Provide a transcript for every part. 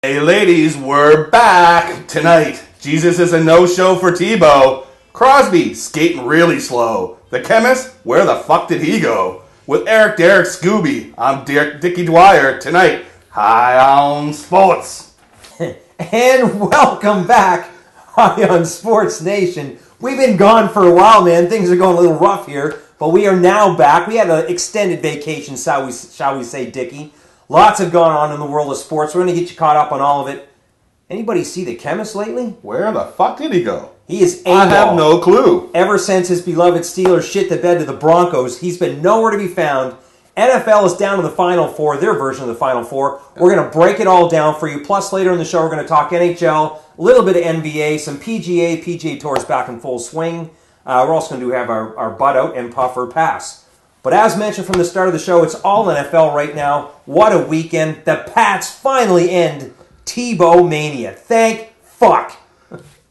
Hey ladies, we're back tonight. Jesus is a no-show for Tebow. Crosby skating really slow. The chemist, where the fuck did he go? With Derek Scooby, I'm Dickie Dwyer tonight. High on Sports. And welcome back, High on Sports Nation. We've been gone for a while, man. Things are going a little rough here, but we are now back. We had an extended vacation, shall we say, Dickie. Lots have gone on in the world of sports. We're going to get you caught up on all of it. Anybody see the chemist lately? Where the fuck did he go? He is I have no clue. Ever since his beloved Steelers shit the bed to the Broncos, he's been nowhere to be found. NFL is down to the Final Four, their version of the Final Four. We're going to break it all down for you. Plus, later in the show, we're going to talk NHL, a little bit of NBA, some PGA Tours back in full swing. We're also going to have our butt out and puff or pass. But as mentioned from the start of the show, it's all NFL right now. What a weekend. The Pats finally end Tebow Mania. Thank fuck.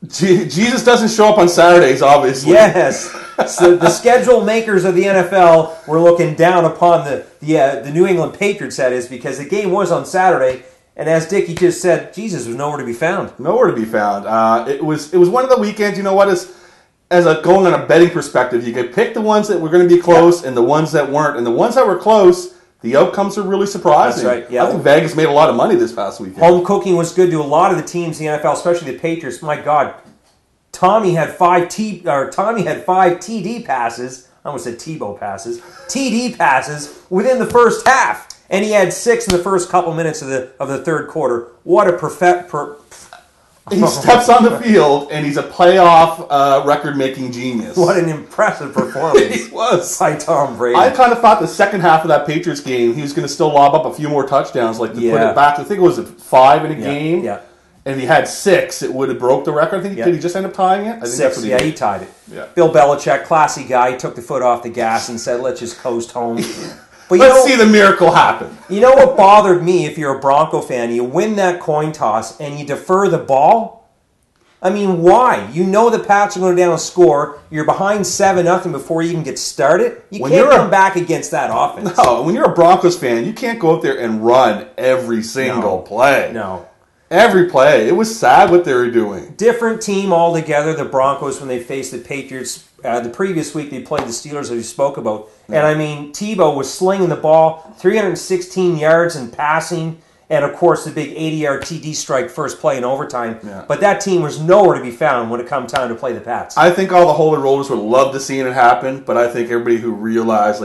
Jesus doesn't show up on Saturdays, obviously. Yes. So the schedule makers of the NFL were looking down upon the New England Patriots, that is, because the game was on Saturday. And as Dickie just said, Jesus was nowhere to be found. Nowhere to be found. It was one of the weekends, you know what, going on a betting perspective, you could pick the ones that were going to be close and the ones that weren't. And the ones that were close, the outcomes are really surprising. That's right, yeah. I think Vegas made a lot of money this past weekend. Home cooking was good to a lot of the teams in the NFL, especially the Patriots. My God, Tommy had five TD passes. I almost said Tebow passes. TD passes within the first half. And he had 6 in the first couple minutes of the third quarter. What a He steps on the field, and he's a playoff record-making genius. What an impressive performance He was. by Tom Brady. I kind of thought the second half of that Patriots game, he was going to still lob up a few more touchdowns, like to put it back. I think it was 5 in a game. Yeah. And if he had 6, it would have broke the record. I think did he just end up tying it? I think 6, that's what he tied it. Yeah. Bill Belichick, classy guy, he took the foot off the gas and said, let's just coast home. But Let's see the miracle happen. You know what bothered me, if you're a Bronco fan? You win that coin toss and you defer the ball? I mean, why? You know the Pats are going to go down and score. You're behind 7-0 before you even get started. You can't come back against that offense. No, when you're a Broncos fan, you can't go out there and run every single play. No. Every play. It was sad what they were doing. Different team altogether, the Broncos, when they faced the Patriots. The previous week, they played the Steelers, as we spoke about. Yeah. And, I mean, Tebow was slinging the ball, 316 yards in passing, and, of course, the big 80-yard TD strike first play in overtime. Yeah. But that team was nowhere to be found when it come time to play the Pats. I think all the Holy Rollers would love to see it happen, but I think everybody who realized,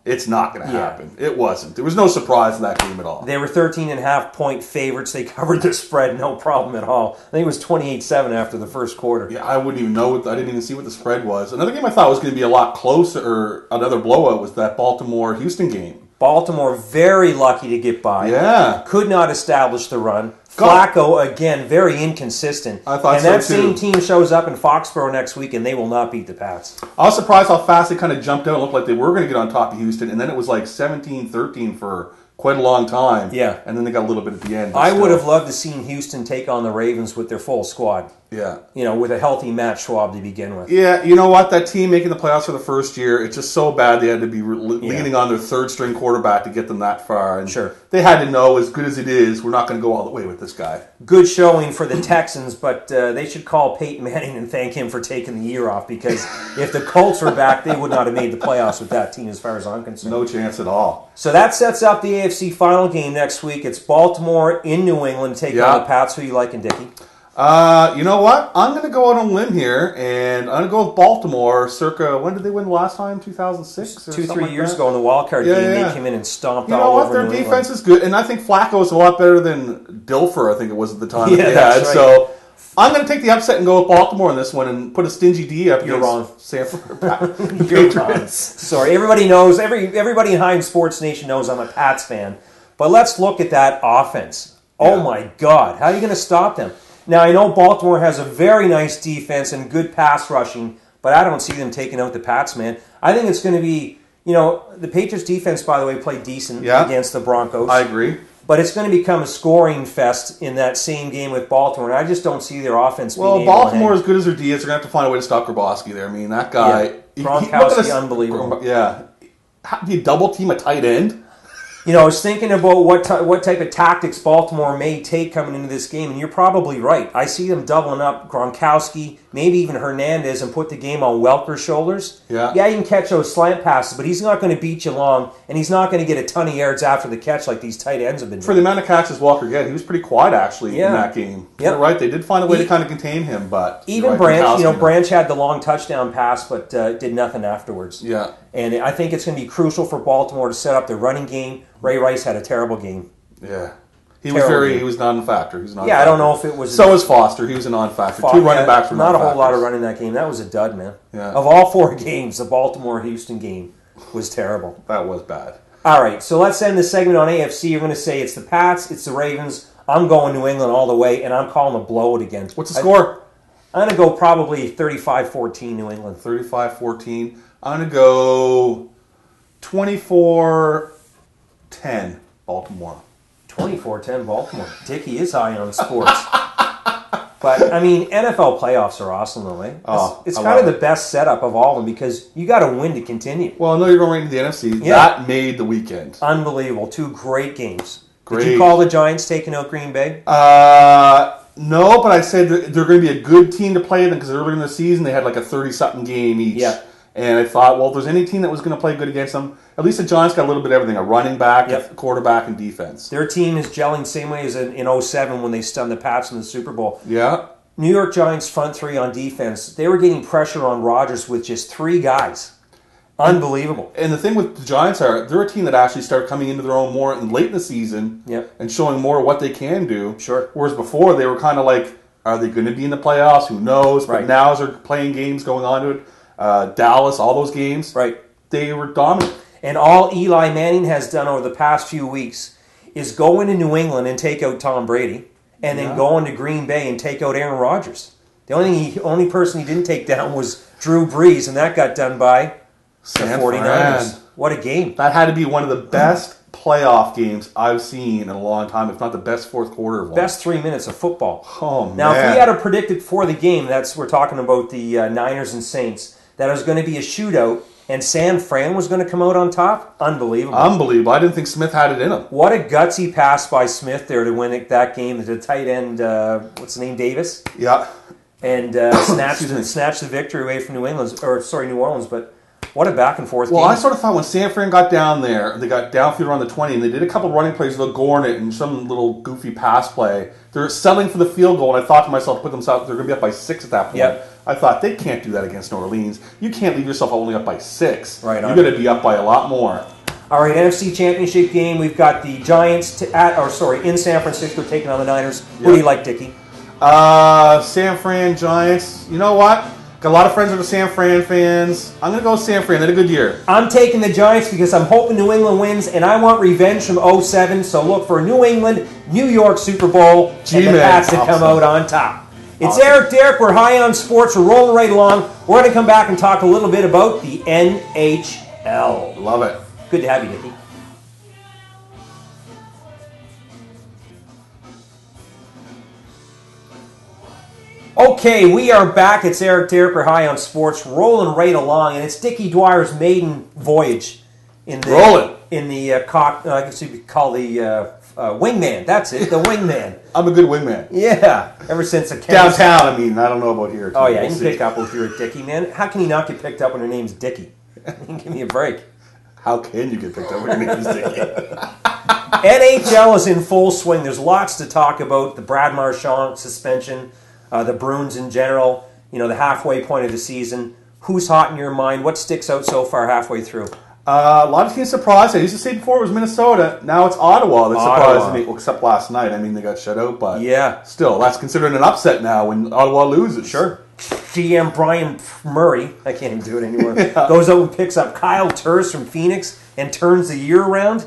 it's not going to happen. It wasn't. There was no surprise in that game at all. They were 13.5-point favorites. They covered the spread, no problem at all. I think it was 28-7 after the first quarter. Yeah, I wouldn't even know. I didn't even see what the spread was. Another game I thought was going to be a lot closer, or another blowout, was that Baltimore-Houston game. Baltimore very lucky to get by. Yeah. Could not establish the run. Flacco, again, very inconsistent. I thought so, too. And that same team shows up in Foxborough next week, and they will not beat the Pats. I was surprised how fast they kind of jumped out and looked like they were going to get on top of Houston, and then it was like 17-13 for quite a long time. Yeah. And then they got a little bit at the end. I would have loved to seen Houston take on the Ravens with their full squad. Yeah. With a healthy Matt Schwab to begin with. Yeah, you know what? That team making the playoffs for the first year, it's just so bad they had to be leaning on their third-string quarterback to get them that far. And sure. They had to know, as good as it is, we're not going to go all the way with this guy. Good showing for the Texans, but they should call Peyton Manning and thank him for taking the year off, because if the Colts were back, they would not have made the playoffs with that team as far as I'm concerned. No chance at all. So that sets up the AFC final game next week. It's Baltimore in New England taking on the Pats. Who you liking, Dickie? You know what? I'm going to go out on a limb here, and I'm going to go with Baltimore circa, when did they win the last time? 2006? 2-3 years ago in the wild card game, they came in and stomped all over You know what? Their defense is good, and I think Flacco is a lot better than Dilfer, I think it was at the time. Yeah, that's right. So I'm going to take the upset and go with Baltimore in this one and put a stingy D up You're wrong. Sanford. You're wrong. Sorry, everybody knows, everybody in High Sports Nation knows I'm a Pats fan, but let's look at that offense. Oh my God, how are you going to stop them? Now, I know Baltimore has a very nice defense and good pass rushing, but I don't see them taking out the Pats, man. I think it's going to be, the Patriots defense, by the way, played decent against the Broncos. I agree. But it's going to become a scoring fest in that same game with Baltimore, and I just don't see their offense being able to Baltimore, as good as their D is, they're going to have to find a way to stop Grabowski there. I mean, that guy... Gronkowski, unbelievable. Yeah. How do you double-team a tight end? I was thinking about what type of tactics Baltimore may take coming into this game, and you're probably right. I see them doubling up Gronkowski, maybe even Hernandez, and put the game on Welker's shoulders. Yeah, you can catch those slant passes, but he's not going to beat you long, and he's not going to get a ton of yards after the catch like these tight ends have been doing. For the amount of catches Walker get, he was pretty quiet actually in that game. You're right, they did find a way to kind of contain him, but even Branch, Branch had the long touchdown pass, but did nothing afterwards. Yeah. And I think it's going to be crucial for Baltimore to set up the running game. Ray Rice had a terrible game. Yeah. He was non-factor. He was non-factor. I don't know if it was... So was Foster. He was a non-factor. Two running backs were not a whole lot of running that game. That was a dud, man. Yeah. Of all 4 games, the Baltimore-Houston game was terrible. That was bad. All right, so let's end the segment on AFC. You're going to say it's the Pats, it's the Ravens. I'm going New England all the way, and I'm calling a blowout again. What's the score? I'm going to go probably 35-14 New England. 35-14. I'm going to go 24-10 Baltimore. 24-10 Baltimore. Dickie is high on sports. But, I mean, NFL playoffs are awesome, though, eh? It's kind of the best setup of all of them because you got to win to continue. Well, I know you're going right into the NFC. Yeah. That made the weekend. Unbelievable. 2 great games. Great. Did you call the Giants taking out Green Bay? No, but I said they're going to be a good team to play them because earlier in the season they had like a 30-something game each. Yeah. And I thought, well, if there's any team that was going to play good against them, at least the Giants got a little bit of everything, a running back, a quarterback, and defense. Their team is gelling same way as in 07 when they stunned the Pats in the Super Bowl. Yeah. New York Giants front 3 on defense, they were getting pressure on Rodgers with just 3 guys. Unbelievable. And the thing with the Giants they're a team that actually started coming into their own more late in the season and showing more what they can do. Sure. Whereas before they were kind of like, are they going to be in the playoffs? Who knows? But now as they're playing games going on to it, Dallas, all those games, they were dominant. And all Eli Manning has done over the past few weeks is go into New England and take out Tom Brady, and then go into Green Bay and take out Aaron Rodgers. The only person he didn't take down was Drew Brees, and that got done by the 49ers. What a game. That had to be one of the best playoff games I've seen in a long time, if not the best fourth quarter of one. Best 3 minutes of football. Oh, man. Now, if we had to predict it for the game, we're talking about the Niners and Saints, that it was going to be a shootout, and San Fran was going to come out on top? Unbelievable. Unbelievable. I didn't think Smith had it in him. What a gutsy pass by Smith there to win that game. The tight end, what's the name, Davis? Yeah. And snatched the victory away from New Orleans, but what a back-and-forth game. Well, I sort of thought when San Fran got down there, they got downfield around the 20, and they did a couple running plays with Gornett and some little goofy pass play. They're settling for the field goal, and I thought to myself, they're going to be up by 6 at that point. Yep. I thought, they can't do that against New Orleans. You can't leave yourself only up by 6. Right. You're going to be up by a lot more. All right, NFC Championship game. We've got the Giants in San Francisco taking on the Niners. Who do you like, Dickie? San Fran Giants. You know what? Got a lot of friends that are San Fran fans. I'm going to go San Fran. They had a good year. I'm taking the Giants because I'm hoping New England wins, and I want revenge from 07. So look for New England, New York Super Bowl, and the Pats to come out on top. It's Eric Derrick. We're high on sports. We're rolling right along. We're going to come back and talk a little bit about the NHL. Love it. Good to have you, Dickie. Okay, we are back. It's Eric Derrick. We're high on sports, rolling right along, and it's Dickie Dwyer's maiden voyage in the I guess you could call the wingman. That's it, the wingman. I'm a good wingman. Yeah, ever since a downtown. I mean, I don't know about here. Oh yeah, you can pick up with your Dickie, man. How can you not get picked up when your name's Dickie? Give me a break. How can you get picked up when your name's Dickie? NHL is in full swing. There's lots to talk about. The Brad Marchand suspension. The Bruins in general, the halfway point of the season. Who's hot in your mind? What sticks out so far halfway through? A lot of teams surprised. I used to say before it was Minnesota. Now it's Ottawa that surprised me. Well, except last night. I mean, they got shut out, but still, that's considered an upset now when Ottawa loses. Sure. GM Brian Murray, I can't even do it anymore, goes out and picks up Kyle Turris from Phoenix and turns the year around.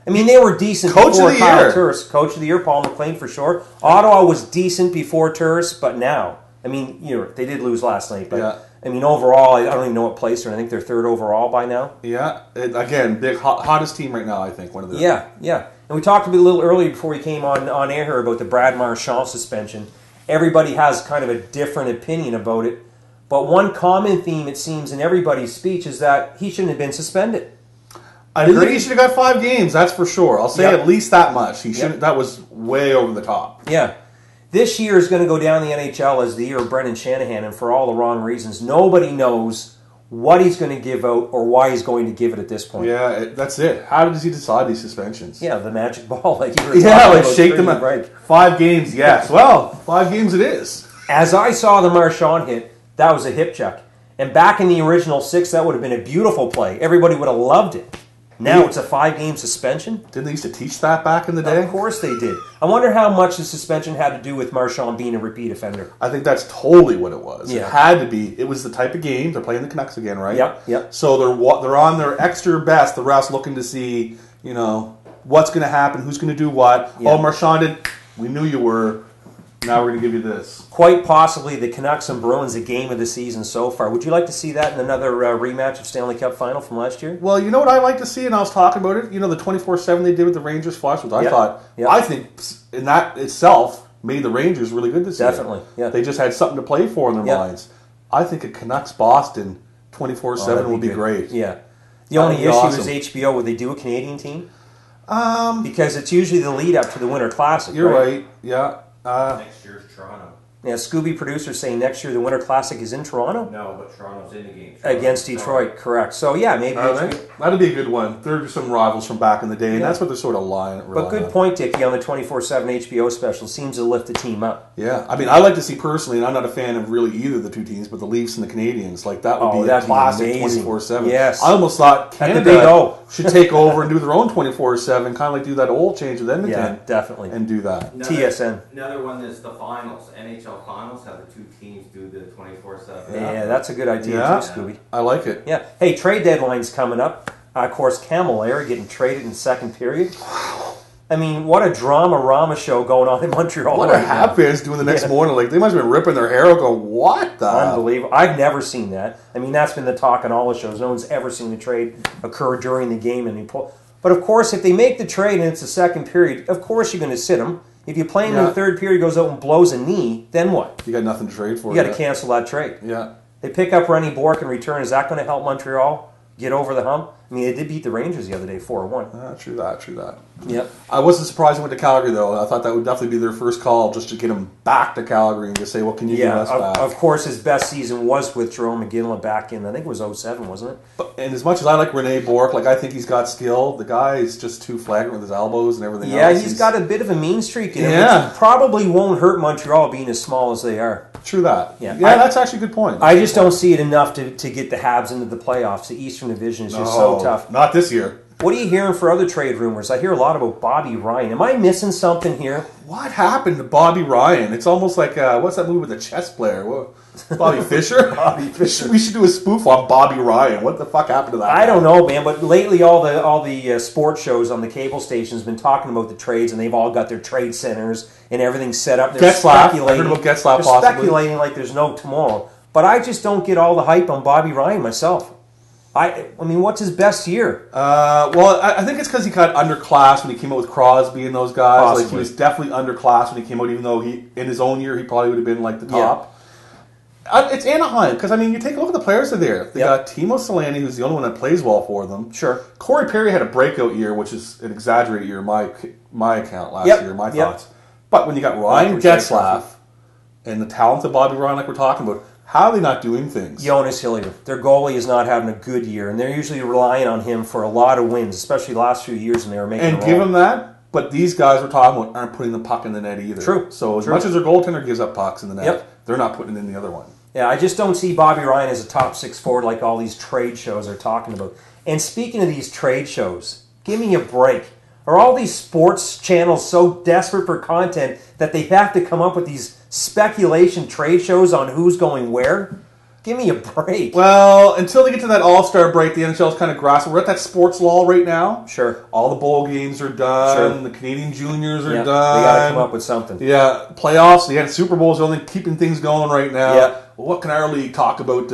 I mean, they were decent before Kyle Turris. Coach of the year, Paul McLean for sure. Ottawa was decent before Turris, but now, I mean, they did lose last night, but I mean, overall, I don't even know what place they're in. I think they're third overall by now. Yeah, again, the hottest team right now, I think. One of the Yeah. And we talked a little earlier before we came on air here about the Brad Marchand suspension. Everybody has kind of a different opinion about it, but one common theme, it seems, in everybody's speech is that he shouldn't have been suspended. I think he should have got 5 games. That's for sure. I'll say at least that much. He should. That was way over the top. Yeah. This year is going to go down in the NHL as the year of Brendan Shanahan, and for all the wrong reasons. Nobody knows what he's going to give out or why he's going to give it at this point. Yeah, that's it. How does he decide these suspensions? Yeah, the magic ball. Like you were like shake them up. 5 games, yes. Well, 5 games it is. As I saw the Marchand hit, that was a hip check. And back in the original 6, that would have been a beautiful play. Everybody would have loved it. Now it's a 5-game suspension. Didn't they used to teach that back in the day? Of course they did. I wonder how much the suspension had to do with Marchand being a repeat offender. I think that's totally what it was. Yeah. It had to be. It was the type of game. They're playing the Canucks again, right? Yep. So they're on their extra best. The refs looking to see, what's going to happen, who's going to do what. Yep. Oh, Marchand did. We knew you were. Now we're going to give you this. Quite possibly the Canucks and Bruins, a game of the season so far. Would you like to see that in another rematch of Stanley Cup final from last year? Well, you know what I like to see, and I was talking about it. The 24/7 they did with the Rangers Flush, which I think in that itself made the Rangers really good this year. Definitely, yeah. They just had something to play for in their minds. I think a Canucks Boston 24/7 would be great. Yeah. The only issue is HBO. Would they do a Canadian team? Because it's usually the lead up to the Winter Classic. You're right. Yeah. Next year's Toronto. Yeah, Scooby producer saying next year the Winter Classic is in Toronto? No, but Toronto's in the game. Against Detroit, correct. So, yeah, maybe... That'd be a good one. There are some rivals from back in the day, and that's what they're sort of relying on. But good point, Dickie, on the 24/7 HBO special. Seems to lift the team up. Yeah. I mean, I like to see personally, and I'm not a fan of really either of the two teams, but the Leafs and the Canadians. Like, that would be a classic 24/7. Yes. I almost thought Canada should take over and do their own 24/7, kind of like do that old change with Edmonton. Yeah, definitely. And do that. TSN. Another one is the finals. NHL finals have the 2 teams do the 24/7. Yeah, that's a good idea too, Scooby. I like it. Yeah. Hey, trade deadline's coming up. Of course, Camilleri getting traded in the second period. I mean, what a drama-rama show going on in Montreal. What are Habs fans doing the next morning? Like, they must have been ripping their hair out going, what the? Unbelievable. I've never seen that. I mean, that's been the talk on all the shows. No one's ever seen the trade occur during the game. But, of course, if they make the trade and it's the second period, of course you're going to sit him. If you play him in the third period, goes out and blows a knee, then what? You got nothing to trade for. You got to cancel that trade. Yeah. They pick up Rennie Bork in return. Is that going to help Montreal get over the hump? I mean, they did beat the Rangers the other day, 4-1. True that. Yep. I wasn't surprised they went to Calgary, though. I thought that would definitely be their first call, just to get them back to Calgary and just say, what can you give us back? Of course, his best season was with Jerome McGinley back in, I think it was 2007, wasn't it? And as much as I like Rene Bourque, I think he's got skill, the guy is just too flagrant with his elbows and everything else. Yeah, he's got a bit of a mean streak in him, which probably won't hurt Montreal being as small as they are. True that. Yeah, that's actually a good point. I just don't see it enough to get the Habs into the playoffs. The Eastern Division is just so tough. Not this year. What are you hearing for other trade rumors? I hear a lot about Bobby Ryan. Am I missing something here? What happened to Bobby Ryan? It's almost like, what's that movie with the chess player? Bobby Fischer? Bobby Fischer. We should do a spoof on Bobby Ryan. What the fuck happened to that guy? I don't know, man, but lately all the sports shows on the cable stations have been talking about the trades, and they've all got their trade centers and everything set up. They're speculating. I heard about Getzlaf possibly. Speculating like there's no tomorrow. But I just don't get all the hype on Bobby Ryan myself. I mean, what's his best year? Well, I think it's because he got underclassed when he came out with Crosby and those guys. Possibly. Like, he was definitely underclassed when he came out, even though in his own year he probably would have been like the top. It's Anaheim, because, I mean, you take a look at the players that are there. They got Timo Solani, who's the only one that plays well for them. Sure. Corey Perry had a breakout year, which is an exaggerated year in my account last year, my thoughts. But when you got Ryan Getzlaf and the talent of Bobby Ryan, like we're talking about, how are they not doing things? Jonas Hillier. Their goalie is not having a good year, and they're usually relying on him for a lot of wins, especially the last few years when they were making And give him that, but these guys we're talking about aren't putting the puck in the net either. True. So as much as their goaltender gives up pucks in the net, they're not putting it in the other one. Yeah, I just don't see Bobby Ryan as a top 6 forward like all these trade shows are talking about. And speaking of these trade shows, give me a break. Are all these sports channels so desperate for content that they have to come up with these speculation trade shows on who's going where? Give me a break. Well, until they get to that All-Star break, the NHL is kind of grasping. We're at that sports lull right now. Sure. All the bowl games are done. Sure. The Canadian juniors are done. They got to come up with something. Yeah. Playoffs. They had Super Bowls. They're only keeping things going right now. Yeah. Well, what can our league talk about?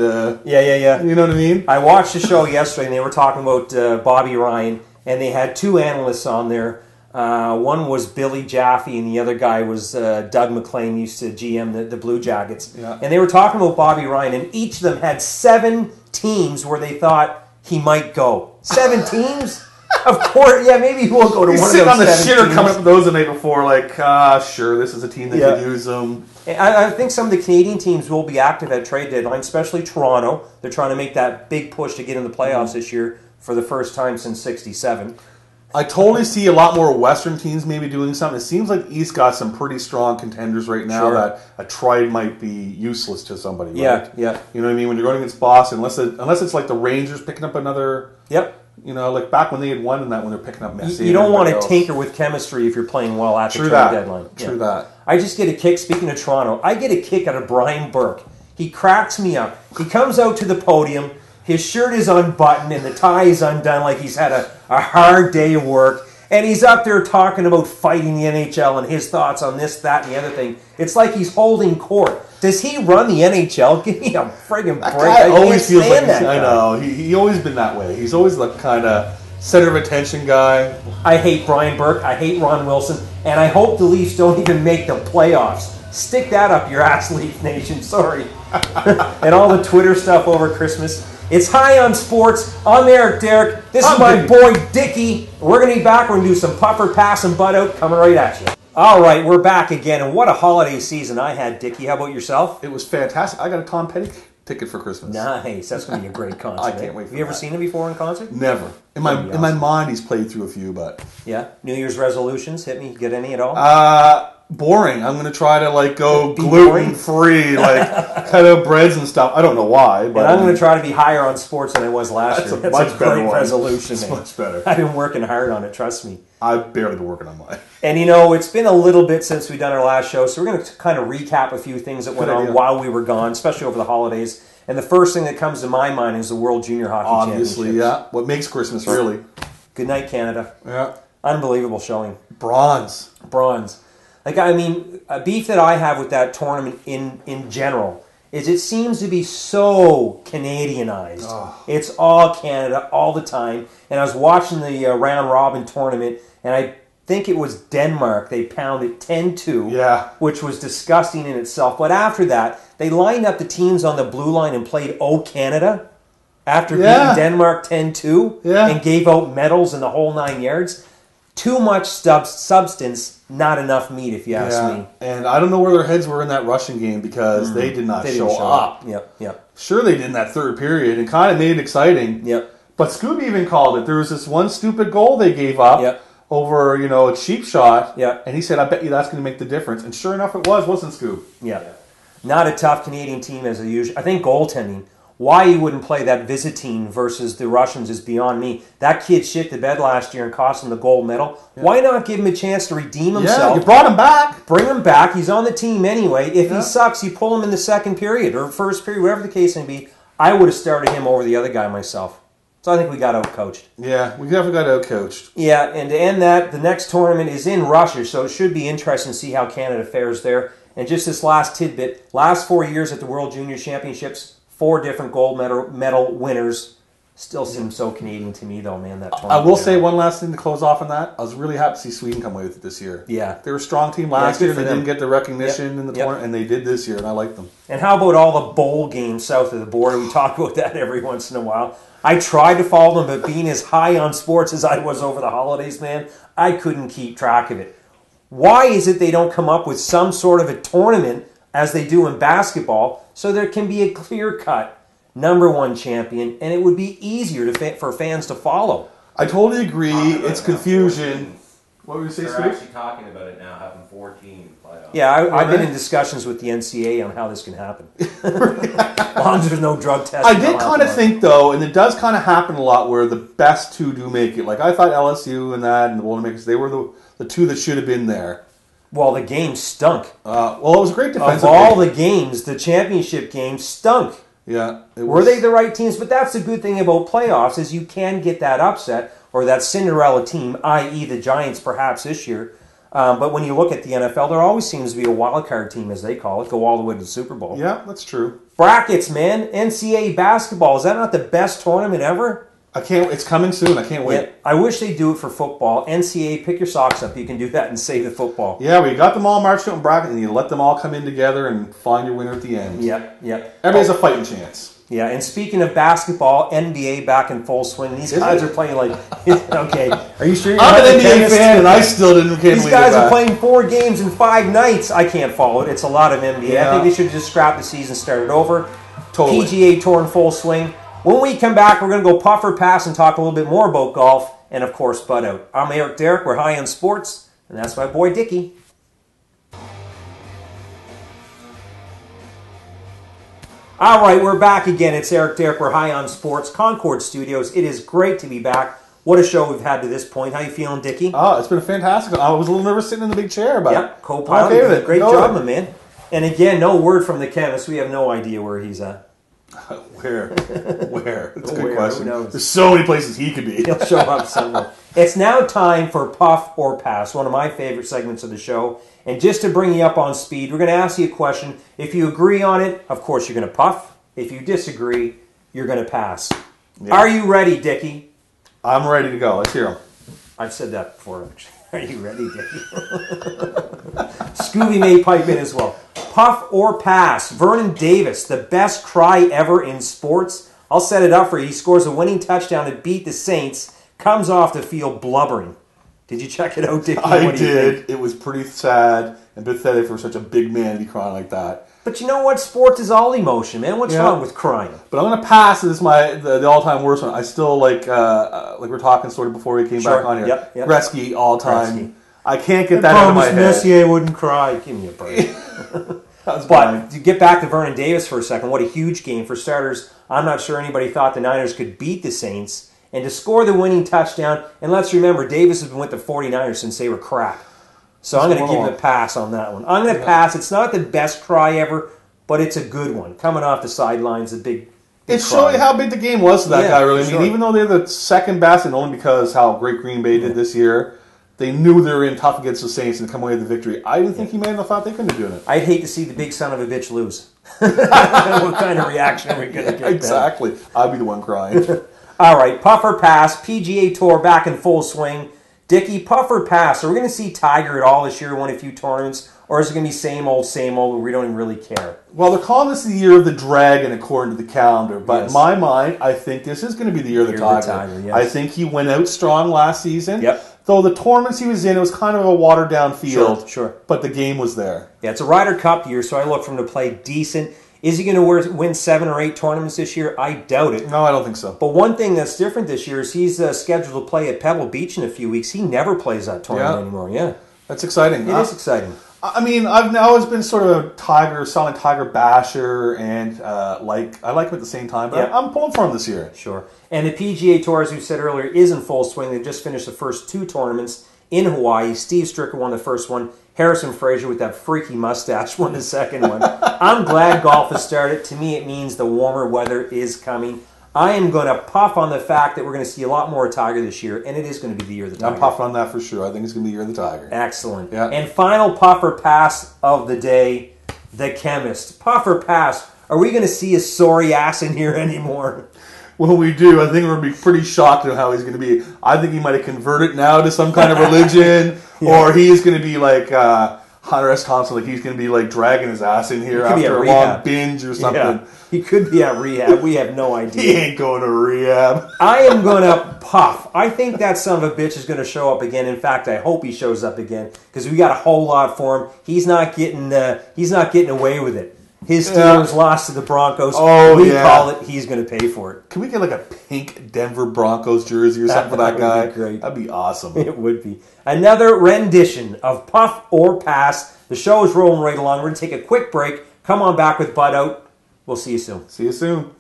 Yeah. You know what I mean? I watched the show yesterday, and they were talking about Bobby Ryan, and they had 2 analysts on there. One was Billy Jaffe, and the other guy was Doug McLean, used to GM the Blue Jackets. Yeah. And they were talking about Bobby Ryan, and each of them had 7 teams where they thought he might go. 7 teams? Of course, yeah, maybe he will go to He's one of sitting those on the 7 shitter teams. coming up with those the night before, like, sure, this is a team that Yeah. could use them. I think some of the Canadian teams will be active at trade deadline, especially Toronto. They're trying to make that big push to get in the playoffs this year for the first time since '67. I totally see a lot more Western teams maybe doing something. It seems like East got some pretty strong contenders right now Sure. that a trade might be useless to somebody. Right? Yeah, yeah. You know what I mean? When you're going against Boston, unless it's like the Rangers picking up another. Yep. You know, like back when they had won in that, when they're picking up Messi. You don't want to else. tinker with chemistry if you're playing well at the True trade that. deadline. True that. I just get a kick, speaking of Toronto, I get a kick out of Brian Burke. He cracks me up. He comes out to the podium, his shirt is unbuttoned and the tie is undone like he's had a hard day of work. And he's up there talking about fighting the NHL and his thoughts on this, that, and the other thing. It's like he's holding court. Does he run the NHL? Give me a friggin' break. Guy always feels like that I guy. know. He always been that way. He's always the kind of center of attention guy. I hate Brian Burke. I hate Ron Wilson. And I hope the Leafs don't even make the playoffs. Stick that up your ass, Leaf Nation. Sorry. And all the Twitter stuff over Christmas. It's High on Sports. I'm Eric Derrick. This is my Dickie. boy Dickie. We're going to be back. We're going to do some puffer, pass, and butt out coming right at you. All right, we're back again. And what a holiday season I had, Dickie. How about yourself? It was fantastic. I got a Tom Petty ticket for Christmas. Nice. That's going to be a great concert. I can't wait for Have you ever that. seen him before in concert? Never. In my That'd be in my awesome. mind, he's played through a few, but Yeah. New Year's resolutions. Hit me. Get any at all? boring. I'm gonna try to like go Be gluten free, like cut out breads and stuff. I don't know why, but And I'm going to try to be higher on sports than I was last That's year. a That's much a better great one. resolution, It's man. much better. I've been working hard on it, trust me. I've barely been working on mine. And you know, it's been a little bit since we've done our last show, so we're going to kind of recap a few things that went Good on idea. while we were gone, especially over the holidays. And the first thing that comes to my mind is the World Junior Hockey Obviously, Championships. yeah. What makes Christmas really? Good night, Canada. Yeah. Unbelievable showing. Bronze. Bronze. Like, I mean, a beef that I have with that tournament in general is it seems to be so Canadianized. Oh. It's all Canada all the time. And I was watching the round robin tournament, and I think it was Denmark. They pounded 10-2, Yeah. which was disgusting in itself. But after that, they lined up the teams on the blue line and played "Oh Canada" after Yeah. beating Denmark 10-2 Yeah. and gave out medals in the whole 9 yards. Too much substance, not enough meat, if you ask me. And I don't know where their heads were in that Russian game because they did not They didn't show up. Yep. Sure, they did in that third period and kind of made it exciting. Yep. But Scooby even called it. There was this one stupid goal they gave up Yep. over, a cheap shot. Yep. And he said, I bet you that's going to make the difference. And sure enough, it wasn't Scoob? Yeah. Not a tough Canadian team as usual. I think goaltending. Why you wouldn't play that Visiting versus the Russians is beyond me. That kid shit the bed last year and cost him the gold medal. Yeah. Why not give him a chance to redeem himself? Yeah, you brought him back. Bring him back. He's on the team anyway. If Yeah. he sucks, you pull him in the second period or first period, whatever the case may be. I would have started him over the other guy myself. So I think we got out-coached. Yeah, we definitely got out-coached. Yeah, and to end that, the next tournament is in Russia, so it should be interesting to see how Canada fares there. And just this last tidbit, last 4 years at the World Junior Championships, 4 different gold medal winners. Still seems so Canadian to me, though, man, that tournament. I will say one last thing to close off on that. I was really happy to see Sweden come away with it this year. Yeah. They were a strong team last good year. for They them. didn't get the recognition in the Yep. tournament, and they did this year, and I like them. And how about all the bowl games south of the border? We talk about that every once in a while. I tried to follow them, but being as high on sports as I was over the holidays, man, I couldn't keep track of it. Why is it they don't come up with some sort of a tournament as they do in basketball so there can be a clear-cut number one champion, and it would be easier for fans to follow? I totally agree. It's confusion. What were you saying, They're Steve? actually talking about it now, having 14 playoffs. Yeah, I've been they? in discussions with the NCAA on how this can happen. As long as there's no drug testing. I did I'll kind of have think, though, and it does kind of happen a lot where the best two do make it. Like, I thought LSU and that and the Boilermakers, they were the two that should have been there. Well, the game stunk. Well, it was a great defensive Of all game. the games, the championship game stunk. Yeah. It Were was, they the right teams? But that's the good thing about playoffs is you can get that upset or that Cinderella team, i.e. the Giants perhaps this year. But when you look at the NFL, there always seems to be a wild card team, as they call it, go all the way to the Super Bowl. Yeah, that's true. Brackets, man. NCAA basketball. Is that not the best tournament ever? I can't. It's coming soon. I can't wait. Yeah, I wish they do it for football. NCAA, pick your socks up. You can do that and save the football. Yeah, we got them all marched out in bracket, and you let them all come in together and find your winner at the end. Yep. Everybody has a fighting chance. Yeah, and speaking of basketball, NBA back in full swing. These guys are playing like, okay, are you sure you're I'm not an a NBA chemist? fan, and I still can't believe These guys it. are playing 4 games in 5 nights. I can't follow it. It's a lot of NBA. Yeah. I think they should just scrap the season, start it over. Totally. PGA Tour in full swing. When we come back, we're going to go puff or pass and talk a little bit more about golf and, of course, Bud Out. I'm Eric Derrick. We're high on sports, and that's my boy Dickie. All right, we're back again. It's Eric Derrick. We're high on sports. Concord Studios. It is great to be back. What a show we've had to this point. How you feeling, Dickie? Oh, it's been fantastic. I was a little nervous sitting in the big chair, but Yep, co-pilot. okay with it. Great Go job, with my man. And again, no word from the chemist. We have no idea where he's at. Where? Where? That's a good Where? question. Who knows? There's so many places he could be. He'll show up somewhere. It's now time for Puff or Pass, one of my favorite segments of the show. And just to bring you up on speed, we're going to ask you a question. If you agree on it, of course, you're going to puff. If you disagree, you're going to pass. Yeah. Are you ready, Dickie? I'm ready to go. Let's hear him. I've said that before, actually. Are you ready, Dickie? Scooby may pipe in as well. Puff or pass? Vernon Davis, the best cry ever in sports. I'll set it up for you. He scores a winning touchdown to beat the Saints. Comes off the field blubbering. Did you check it out, Dickie? I did. It was pretty sad and pathetic for such a big man to be crying like that. But you know what? Sports is all emotion, man. What's wrong with crying? But I'm going to pass. This is the all-time worst one. I still like we're talking sort of before we came back on here. Yep. Gretzky all-time. Gretzky. I can't get that out of my head. Messier wouldn't cry. Give me a break. But to get back to Vernon Davis for a second, what a huge game. For starters, I'm not sure anybody thought the Niners could beat the Saints. And to score the winning touchdown, and let's remember, Davis has been with the 49ers since they were crap. So I'm going to give him a pass on that one. I'm going to pass. It's not the best cry ever, but it's a good one. Coming off the sidelines, a big It's showing how big the game was to that guy, really. I mean, sure. even though they're the second best, and only because how great Green Bay did this year, they knew they were in tough against the Saints and come away with the victory. I didn't think he may have thought they couldn't have done it. I'd hate to see the big son of a bitch lose. What kind of reaction are we going to get? Exactly. I'd be the one crying. All right, puff or pass, PGA Tour back in full swing. Dickie, puff or pass? Are we going to see Tiger at all this year, won a few tournaments? Or is it going to be same old, where we don't even really care? Well, they're calling this the year of the dragon according to the calendar. But Yes. in my mind, I think this is going to be the year of the Tiger. Yes. I think he went out strong last season. Yep. Though the tournaments he was in, it was kind of a watered-down field. Sure. But the game was there. Yeah, it's a Ryder Cup year, so I look for him to play decent. Is he going to win 7 or 8 tournaments this year? I doubt it. No, I don't think so. But one thing that's different this year is he's scheduled to play at Pebble Beach in a few weeks. He never plays that tournament anymore. Yeah, That's exciting. it is exciting. I mean, I've always been sort of a solid Tiger basher, and I like him at the same time. But I'm pulling for him this year. Sure. And the PGA Tour, as we said earlier, is in full swing. They've just finished the first 2 tournaments in Hawaii. Steve Stricker won the first one. Harrison Frazier with that freaky mustache won the second one. I'm glad golf has started. To me, it means the warmer weather is coming. I am going to puff on the fact that we're going to see a lot more Tiger this year, and it is going to be the year of the Tiger. I'm puffing on that for sure. I think it's going to be the year of the Tiger. Excellent. Yeah. And final puff or pass of the day, the chemist. Puff or pass, are we going to see a sorry ass in here anymore? When we do, I think we're going to be pretty shocked at how he's going to be. I think he might have converted now to some kind of religion, or he's going to be like Hunter S. Thompson, like he's going to be like dragging his ass in here after a long binge or something. Yeah. He could be at rehab. We have no idea. He ain't going to rehab. I am going to puff. I think that son of a bitch is going to show up again. In fact, I hope he shows up again because we got a whole lot for him. He's not getting away with it. His Steelers lost to the Broncos. We call it. He's going to pay for it. Can we get like a pink Denver Broncos jersey or something for that guy? Would be great. That'd be awesome. It would be. Another rendition of Puff or Pass. The show is rolling right along. We're going to take a quick break. Come on back with Bud Out. We'll see you soon. See you soon.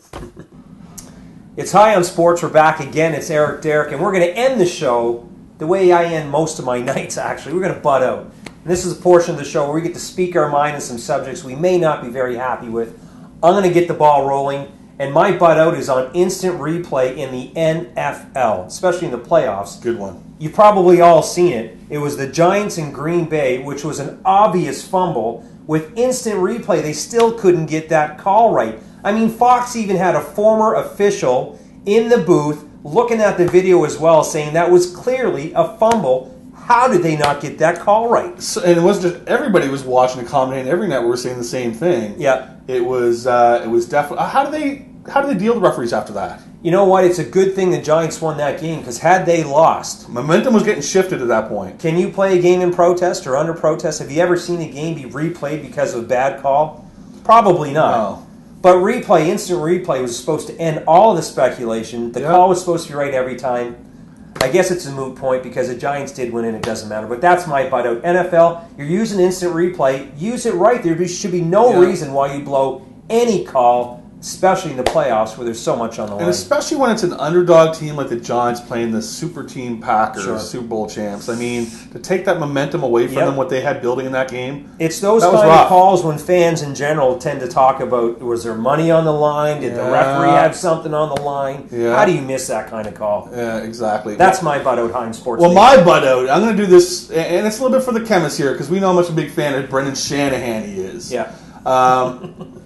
It's High on Sports. We're back again. It's Eric Derrick, and we're going to end the show the way I end most of my nights, actually. We're going to Bud Out. And this is a portion of the show where we get to speak our mind on some subjects we may not be very happy with. I'm going to get the ball rolling, and my Bud Out is on instant replay in the NFL, especially in the playoffs. Good one. You've probably all seen it. It was the Giants in Green Bay, which was an obvious fumble. With instant replay, they still couldn't get that call right. I mean, Fox even had a former official in the booth looking at the video as well, saying that was clearly a fumble. How did they not get that call right? So, and it wasn't just everybody was watching the commentating. Every night we were saying the same thing. Yeah. It was definitely. How do they? how do they deal with referees after that? You know what? It's a good thing the Giants won that game, because had they lost... Momentum was getting shifted at that point. Can you play a game in protest or under protest? Have you ever seen a game be replayed because of a bad call? Probably not. No. But instant replay was supposed to end all of the speculation. The call was supposed to be right every time. I guess it's a moot point because the Giants did win and it doesn't matter. But that's my butt out. NFL, you're using instant replay. Use it right. There should be no reason why you blow any call, especially in the playoffs where there's so much on the line. And especially when it's an underdog team like the Giants playing the super team Packers, Super Bowl champs. I mean, to take that momentum away from them, what they had building in that game. It's those kind of calls when fans in general tend to talk about, was there money on the line? Did the referee have something on the line? How do you miss that kind of call? Yeah, exactly. That's my butt out, Heinz Sports. Well, my butt out, I'm going to do this, and it's a little bit for the chemist here, because we know how much a big fan of Brendan Shanahan he is. Yeah.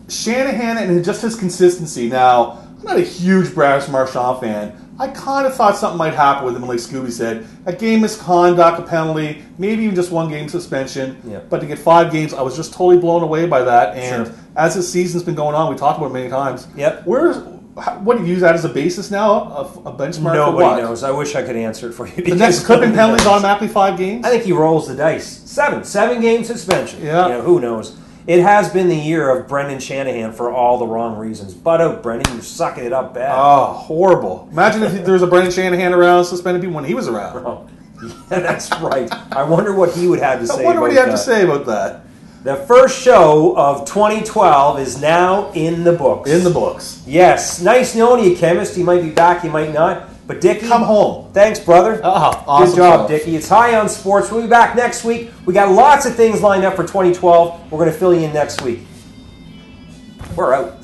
Shanahan and just his consistency. Now, I'm not a huge Brad Marchand fan. I kind of thought something might happen with him, like Scooby said. A game misconduct, a penalty, maybe even just 1 game suspension. Yeah. But to get 5 games, I was just totally blown away by that. And as the season's been going on, we talked about it many times. Yep. What do you use that as a basis now? A benchmark? Nobody knows. I wish I could answer it for you. The next clipping penalty is automatically 5 games? I think he rolls the dice. 7 game suspension. Yeah. You know, who knows? It has been the year of Brendan Shanahan for all the wrong reasons. Butt out, Brendan. You're sucking it up bad. Oh, horrible. Imagine if there was a Brendan Shanahan around suspending people when he was around. Oh, yeah, that's right. I wonder what he would have to say about that. I wonder what he had to say about that. The first show of 2012 is now in the books. In the books. Yes. Nice knowing you, Chemist. You might be back, you might not. But Dickie, come home. Thanks, brother. Awesome. Good job, Dickie. It's High on Sports. We'll be back next week. We got lots of things lined up for 2012. We're going to fill you in next week. We're out.